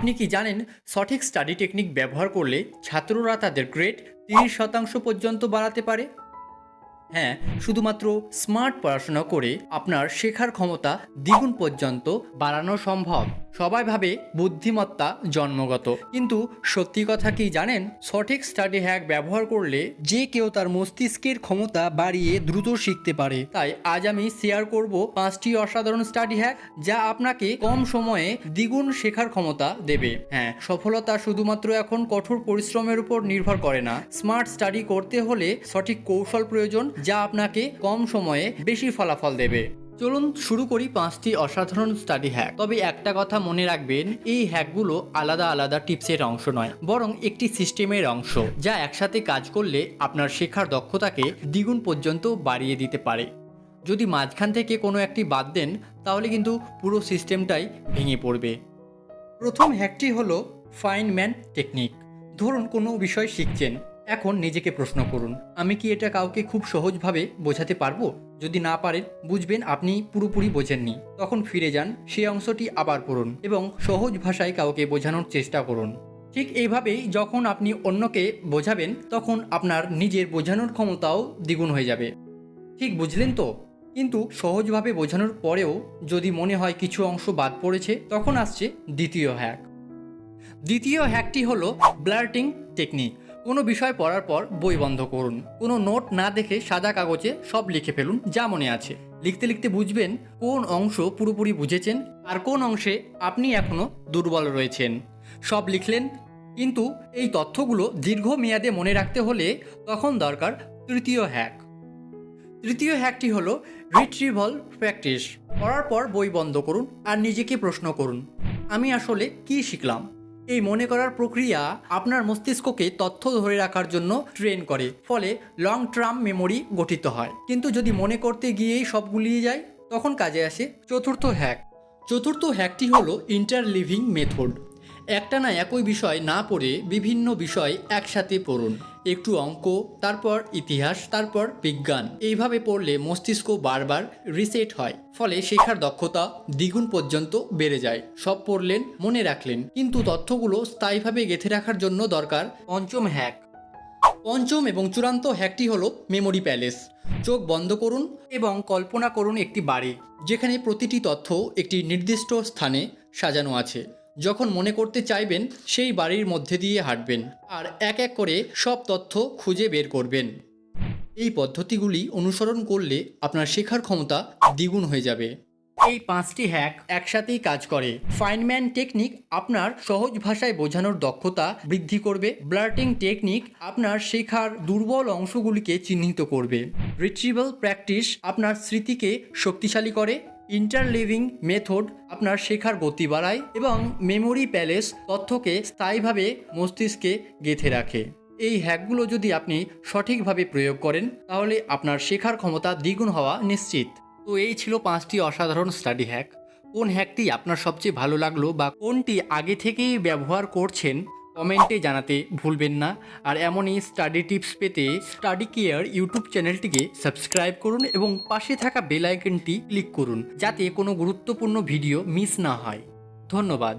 আপনি কি জানেন সঠিক স্টাডি টেকনিক ব্যবহার করলে ছাত্ররা তাদের গ্রেড 30% পর্যন্ত বাড়াতে পারে? হ্যাঁ, শুধুমাত্র স্মার্ট পড়াশোনা করে আপনার শেখার ক্ষমতা দ্বিগুণ পর্যন্ত বাড়ানো সম্ভব। সবাই ভাবে বুদ্ধিমত্তা জন্মগত, কিন্তু সত্যি কথা কি জানেন, সঠিক স্টাডি হ্যাক ব্যবহার করলে যে কেউ তার মস্তিষ্কের ক্ষমতা বাড়িয়ে দ্রুত শিখতে পারে। তাই আজ আমি শেয়ার করব 5টি অসাধারণ স্টাডি হ্যাক যা আপনাকে কম সময়ে দ্বিগুণ শেখার ক্ষমতা দেবে। হ্যাঁ, সফলতা শুধুমাত্র এখন কঠোর পরিশ্রমের উপর নির্ভর করে না। স্মার্ট স্টাডি করতে হলে সঠিক কৌশল প্রয়োজন, যা আপনাকে কম সময়ে বেশি ফলাফল দেবে। চলুন শুরু করি 5টি অসাধারণ স্টাডি হ্যাক। তবে একটা কথা মনে রাখবেন, এই হ্যাকগুলো আলাদা আলাদা টিপসের অংশ নয়, বরং একটি সিস্টেমের অংশ, যা একসাথে কাজ করলে আপনার শেখার দক্ষতাকে দ্বিগুণ পর্যন্ত বাড়িয়ে দিতে পারে। যদি মাঝখান থেকে কোনো একটি বাদ দেন, তাহলে কিন্তু পুরো সিস্টেমটাই ভেঙে পড়বে। প্রথম হ্যাকটি হলো ফাইনম্যান টেকনিক। ধরুন কোনো বিষয় শিখছেন, এখন নিজেকে প্রশ্ন করুন, আমি কি এটা কাউকে খুব সহজভাবে বোঝাতে পারবো? যদি না পারেন, বুঝবেন আপনি পুরোপুরি বোঝেননি। তখন ফিরে যান, সেই অংশটি আবার পড়ুন এবং সহজ ভাষায় কাউকে বোঝানোর চেষ্টা করুন। ঠিক এইভাবেই যখন আপনি অন্যকে বোঝাবেন, তখন আপনার নিজের বোঝানোর ক্ষমতাও দ্বিগুণ হয়ে যাবে। ঠিক বুঝলেন তো? কিন্তু সহজভাবে বোঝানোর পরেও যদি মনে হয় কিছু অংশ বাদ পড়েছে, তখন আসছে দ্বিতীয় হ্যাক। দ্বিতীয় হ্যাকটি হলো ব্লার্টিং টেকনিক। কোনো বিষয় পড়ার পর বই বন্ধ করুন, কোনো নোট না দেখে সাদা কাগজে সব লিখে ফেলুন যা মনে আছে। লিখতে লিখতে বুঝবেন কোন অংশ পুরোপুরি বুঝেছেন আর কোন অংশে আপনি এখনও দুর্বল রয়েছেন। সব লিখলেন, কিন্তু এই তথ্যগুলো দীর্ঘমেয়াদে মনে রাখতে হলে তখন দরকার তৃতীয় হ্যাক। তৃতীয় হ্যাকটি হলো রিট্রিভাল প্র্যাকটিস। পড়ার পর বই বন্ধ করুন আর নিজেকে প্রশ্ন করুন, আমি আসলে কি শিখলাম? এই মনে করার প্রক্রিয়া আপনার মস্তিষ্ককে তথ্য ধরে রাখার জন্য ট্রেন করে, ফলে লং টার্ম মেমোরি গঠিত হয়। কিন্তু যদি মনে করতে গিয়েই সব গুলিয়ে যায়, তখন কাজে আসে চতুর্থ হ্যাক। চতুর্থ হ্যাকটি হলো ইন্টারলিভিং মেথড। একটানা একই বিষয় না পড়ে বিভিন্ন বিষয় একসাথে পড়ুন। একটু অঙ্ক, তারপর ইতিহাস, তারপর বিজ্ঞান। এইভাবে পড়লে মস্তিষ্ক বারবার রিসেট হয়, ফলে শেখার দক্ষতা দ্বিগুণ পর্যন্ত বেড়ে যায়। সব পড়লেন, মনে রাখলেন, কিন্তু তথ্যগুলো স্থায়ীভাবে গেঁথে রাখার জন্য দরকার পঞ্চম হ্যাক। পঞ্চম এবং চূড়ান্ত হ্যাকটি হলো মেমোরি প্যালেস। চোখ বন্ধ করুন এবং কল্পনা করুন একটি বাড়ি, যেখানে প্রতিটি তথ্য একটি নির্দিষ্ট স্থানে সাজানো আছে। যখন মনে করতে চাইবেন, সেই বাড়ির মধ্যে দিয়ে হাঁটবেন আর এক এক করে সব তথ্য খুঁজে বের করবেন। এই পদ্ধতিগুলি অনুসরণ করলে আপনার শেখার ক্ষমতা দ্বিগুণ হয়ে যাবে। এই 5টি হ্যাক একসাথেই কাজ করে। ফাইনম্যান টেকনিক আপনার সহজ ভাষায় বোঝানোর দক্ষতা বৃদ্ধি করবে। ব্লার্টিং টেকনিক আপনার শেখার দুর্বল অংশগুলিকে চিহ্নিত করবে। রিট্রিভাল প্র্যাকটিস আপনার স্মৃতিকে শক্তিশালী করে। ইন্টারলিভিং মেথড আপনার শেখার গতি বাড়ায় এবং মেমোরি প্যালেস তথ্যকে স্থায়ীভাবে মস্তিষ্কে গেঁথে রাখে। এই হ্যাকগুলো যদি আপনি সঠিকভাবে প্রয়োগ করেন, তাহলে আপনার শেখার ক্ষমতা দ্বিগুণ হওয়া নিশ্চিত। তো এই ছিল 5টি অসাধারণ স্টাডি হ্যাক। কোন হ্যাকটি আপনার সবচেয়ে ভালো লাগলো বা কোনটি আগে থেকেই ব্যবহার করছেন, কমেন্টে জানাতে ভুলবেন না। আর এমনই স্টাডি টিপস পেতে স্টাডি কেয়ার ইউটিউব চ্যানেলটিকে সাবস্ক্রাইব করুন এবং পাশে থাকা বেল আইকনটি ক্লিক করুন, যাতে কোনো গুরুত্বপূর্ণ ভিডিও মিস না হয়। ধন্যবাদ।